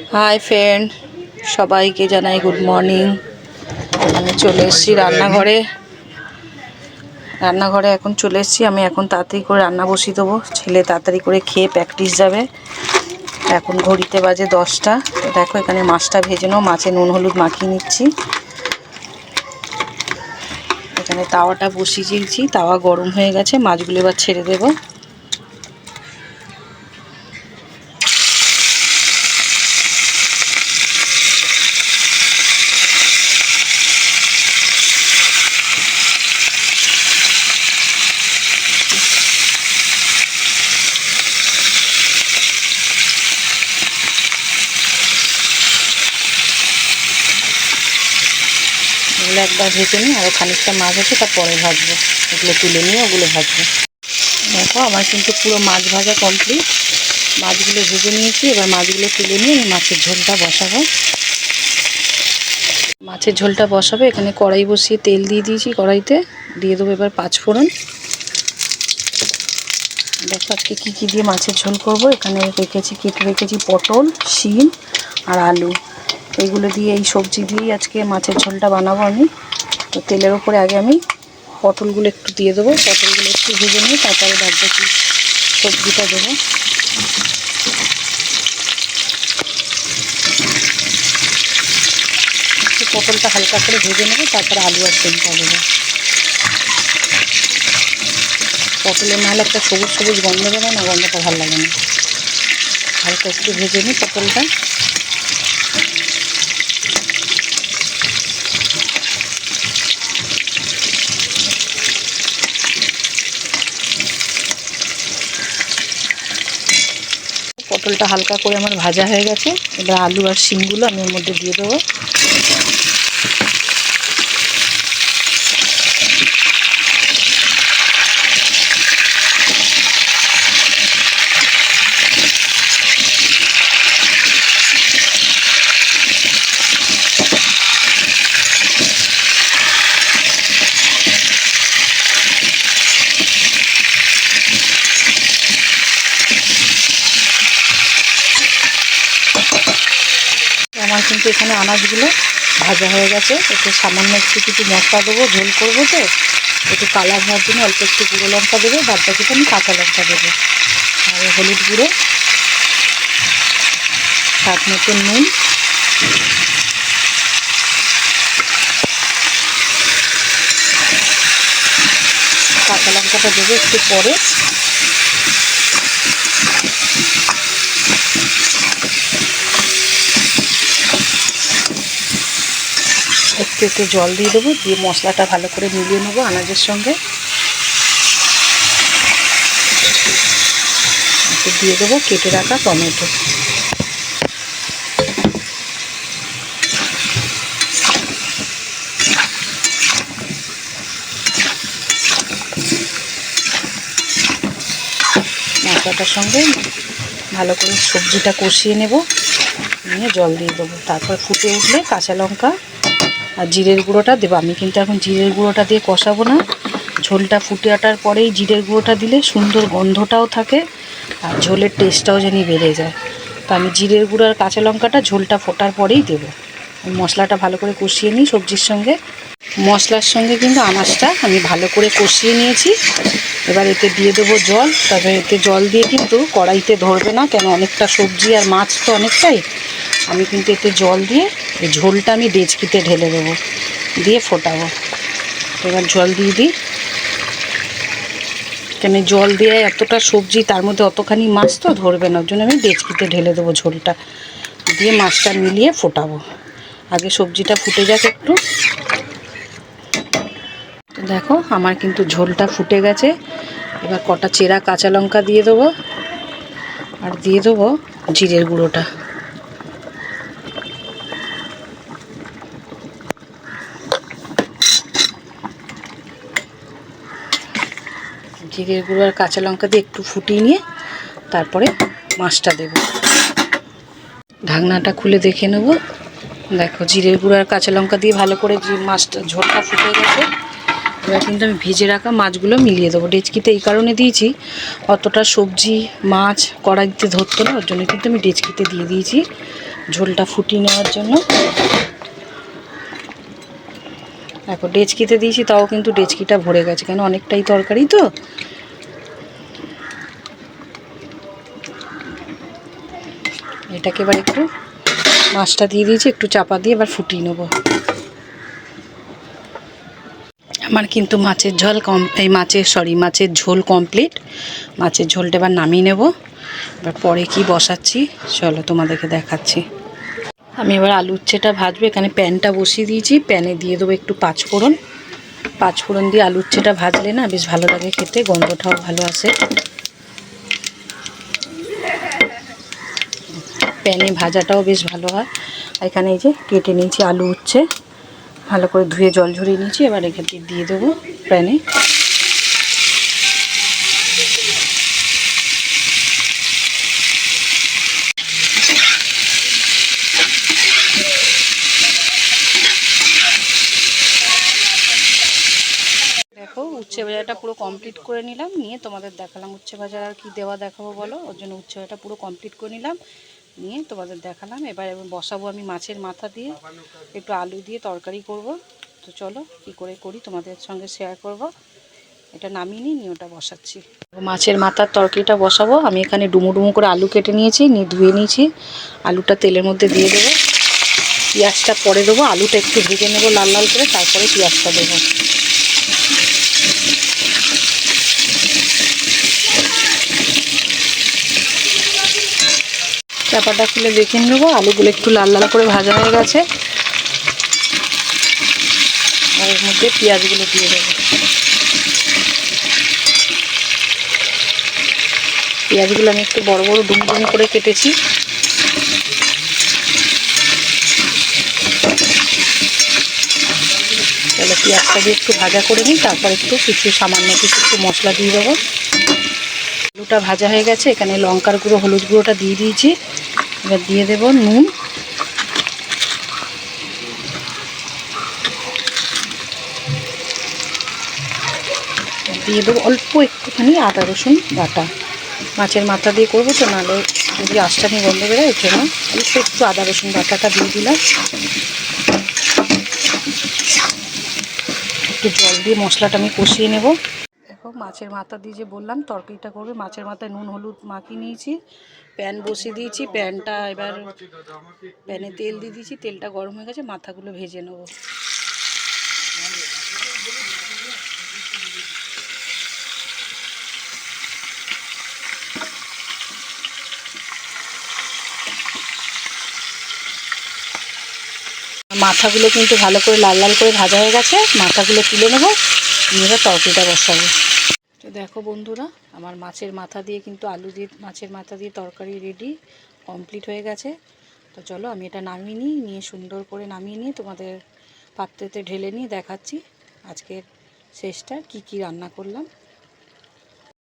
Hi friend, সবাইকে জানাই good morning. আমি চলে এসেছি রান্নাঘরে এখন চলে এসেছি। আমি এখন তাড়াতাড়ি করে রান্না বসিয়ে দেবো। ছেলে তাড়াতাড়ি করে খেয়ে প্র্যাকটিস যাবে। এখন ঘড়িতে বাজে 10টা। দেখো এখানে মাছটা ভেজে নাও, মাছে নুন হলুদ মাখিয়ে নিচ্ছি। এখানে তাওয়াটা বসিয়ে দিয়েছি, তাওয়া গরম হয়ে গেছে। মাছগুলো এবার ছেড়ে দেবো। এগুলো একবার ভেজে নিই, আরও খানিকটা মাছ আছে, তারপরে ভাজবো। এগুলো তুলে নিয়ে ওগুলো ভাজবো। দেখো আমার কিন্তু পুরো মাছ ভাজা কমপ্লিট। মাছগুলো ভেজে নিয়েছি, এবার মাছগুলো তুলে নিয়ে আমি মাছের ঝোলটা বসাবো। মাছের ঝোলটা বসাবো। এখানে কড়াই বসিয়ে তেল দিয়ে দিয়েছি। কড়াইতে দিয়ে দেবো এবার 5 ফোড়ন। দেখো আজকে কী কী দিয়ে মাছের ঝোল করব। এখানে কেটে রেখেছি পটল, শিম আর আলু। এইগুলো দিয়ে, এই সবজি দিয়েই আজকে মাছের ঝোলটা বানাবো আমি। তো তেলের ওপরে আগে আমি পটলগুলো একটু দিয়ে দেবো। পটলগুলো একটু ভেজে নিয়ে তারপরে বাকি সবজিটা দেবো। পটলটা হালকা করে ভেজে নেবো, তারপরে আলু আর শিমটা দেবো। পটলের নাহলে একটা সবুজ সবুজ গন্ধ দেবে না, গন্ধটা ভালো লাগে না। হালকা একটু ভেজে নিই পটলটা। পটলটা হালকা করে আমার ভাজা হয়ে গেছে। এবার আলু আর শিমগুলো আমি ওর মধ্যে দিয়ে দেবো। আমার কিন্তু এখানে আনাজগুলো ভাজা হয়ে গেছে। একটু সামান্য একটু কিছু মশলা দেবো, ঝোল করবো তো একটু কালার হওয়ার জন্য অল্প একটু গুঁড়ো লঙ্কা দেবো, বাদ বাকিটা আমি কাঁচা লঙ্কা দেবো। আর হলুদ গুঁড়ো, স্বাদ মতো নুন, কাঁচা লঙ্কাটা দেবো একটু পরে। একটু একটু জল দিয়ে দেবো, দিয়ে মশলাটা ভালো করে মিলিয়ে নেবো আনাজের সঙ্গে। একটু দিয়ে দেবো কেটে রাখা টমেটো। মশলাটার সঙ্গে ভালো করে সবজিটা কষিয়ে নেব, নিয়ে জল দিয়ে দেবো। তারপর ফুটে উঠলে কাঁচা লঙ্কা আর জিরের গুঁড়োটা দেবো। আমি কিন্তু এখন জিরের গুঁড়োটা দিয়ে কষাবো না। ঝোলটা ফুটে ওঠার পরেই জিরের গুঁড়োটা দিলে সুন্দর গন্ধটাও থাকে আর ঝোলের টেস্টটাও যেন বেড়ে যায়। তো আমি জিরের গুঁড়ো আর কাঁচা লঙ্কাটা ঝোলটা ফোটার পরেই দেবো। মশলাটা ভালো করে কষিয়ে নিই সবজির সঙ্গে। মশলার সঙ্গে কিন্তু আনাজটা আমি ভালো করে কষিয়ে নিয়েছি। এবার এতে দিয়ে দেবো জল। তবে এতে জল দিয়ে কিন্তু কড়াইতে ধরবে না, কেন অনেকটা সবজি আর মাছ তো অনেকটাই। আমি কিন্তু এতে জল দিয়ে এই ঝোলটা আমি ডেচকিতে ঢেলে দেবো, দিয়ে ফোটাবো। এবার জল দিয়ে দিই, কেন জল দিয়ে এতটা সবজি তার মধ্যে অতখানি মাছ তো ধরবে না, ওর জন্য আমি ডেচকিতে ঢেলে দেবো ঝোলটা, দিয়ে মাছটা মিলিয়ে ফোটাবো। আগে সবজিটা ফুটে যাক একটু। তো দেখো আমার কিন্তু ঝোলটা ফুটে গেছে। এবার কটা চেরা কাঁচা লঙ্কা দিয়ে দেবো, আর দিয়ে দেবো জিরের গুঁড়োটা। জিরের গুঁড়ো আর কাঁচা লঙ্কা দিয়ে একটু ফুটিয়ে নিয়ে তারপরে মাছটা দেব। ঢাকনাটা খুলে দেখে নেব। দেখো জিরের গুঁড়ো আর কাঁচা লঙ্কা দিয়ে ভালো করে মাছটা ঝোলটা ফুটে গেছে। এবার কিন্তু আমি ভেজে রাখা মাছগুলো মিলিয়ে দেবো। ডেচকিতে এই কারণে দিয়েছি, অতটা সবজি মাছ কড়াইতে ধরতো না, ওর জন্য কিন্তু আমি ডেচকিতে দিয়ে দিয়েছি ঝোলটা ফুটিয়ে নেওয়ার জন্য। দেখো ডেচকিতে দিয়েছি, তাও কিন্তু ডেচকিটা ভরে গেছে, কেন অনেকটাই তরকারি তো। এটাকে এবার একটু মাছটা দিয়ে দিয়েছি, একটু চাপা দিয়ে এবার ফুটিয়ে নেবো। আমার কিন্তু মাছের ঝোল কমপ্লিট। মাছের ঝোলটা এবার নামিয়ে নেব। এবার পরে কি বসাচ্ছি চলো তোমাদেরকে দেখাচ্ছি। আমি এবার আলু উচ্ছেটা ভাজবো। এখানে প্যানটা বসিয়ে দিয়েছি, প্যানে দিয়ে দেবো একটু পাঁচফোড়ন দিয়ে আলু উচ্ছেটা ভাজলে না বেশ ভালো লাগে খেতে, গন্ধটাও ভালো আসে। প্যানে ভাজাটাও বেশ ভালো হয়। এখানে এই যে কেটে নিয়েছি আলু উচ্ছে, ভালো করে ধুয়ে জল ঝরিয়ে নিয়েছি। এবার এখানে দিয়ে দেবো প্যানে। দেখো উচ্ছে ভাজাটা পুরো কমপ্লিট করে নিলাম, নিয়ে তোমাদের দেখালাম। উচ্ছে ভাজা আর কি দেওয়া দেখাবো বলো, ওর জন্য উচ্ছে ভাজাটা পুরো কমপ্লিট করে নিলাম, নিয়ে তোমাদের দেখালাম। এবার বসাবো আমি মাছের মাথা দিয়ে, একটু আলু দিয়ে তরকারি করব। তো চলো কী করে করি তোমাদের সঙ্গে শেয়ার করব। এটা নামিয়ে নিয়ে ওটা বসাচ্ছি। মাছের মাথার তরকারিটা বসাবো। আমি এখানে ডুমো ডুমো করে আলু কেটে নিয়েছি, নিয়ে ধুয়ে নিয়েছি। আলুটা তেলের মধ্যে দিয়ে দেবো, পেঁয়াজটা পরে দেবো। আলুটা একটু ভেজে নেবো লাল লাল করে, তারপরে পেঁয়াজটা দেবো। চাপাটা খুলে দেখে নেবো আলুগুলো একটু লাল লাল করে ভাজা হয়ে গেছে। আর এর মধ্যে পেঁয়াজগুলো দিয়ে দেবো। পেঁয়াজগুলো আমি একটু বড় বড় ডুমো ডুমো করে কেটেছি। তাহলে পেঁয়াজটা দিয়ে একটু ভাজা করে নিই, তারপর কিছু সামান্য একটু মশলা দিয়ে দেবো। আলুটা ভাজা হয়ে গেছে, এখানে লঙ্কার গুঁড়ো হলুদ গুঁড়োটা দিয়ে দিয়েছি। এবার দিয়ে দেবো নুন, দিয়ে দেবো অল্প একটুখানি আদা রসুন বাটা। মাছের মাথা দিয়ে করবো তো, নাহলে যদি আঁশটানি গন্ধ বেরোয়, এর জন্য অল্প একটু আদা রসুন বাটাটা দিয়ে দিলাম। একটু জল দিয়ে মশলাটা আমি কষিয়ে নেব। দেখো মাছের মাথা দিয়ে যে বললাম তরকারিটা করবে, মাছের মাথায় নুন হলুদ মাখিয়ে নিয়েছি। প্যান বসিয়ে দিয়েছি, প্যানটা এবার প্যানে তেল দিয়ে দিয়েছি, তেলটা গরম হয়ে গেছে, মাথাগুলো ভেজে নেব। মাথাগুলো কিন্তু ভালো করে লাল লাল করে ভাজা হয়ে গেছে, মাথাগুলো তুলে নেবো, নিয়ে তরকারিটা বসাবো। তো দেখো বন্ধুরা, আমার মাছের মাথা দিয়ে কিন্তু মাছের মাথা দিয়ে তরকারি রেডি, কমপ্লিট হয়ে গেছে। তো চলো আমি এটা নামিয়ে নিয়ে সুন্দর করে নামিয়ে নিয়ে তোমাদের পাত্রেতে ঢেলে নিয়ে দেখাচ্ছি আজকের শেষটা কি রান্না করলাম।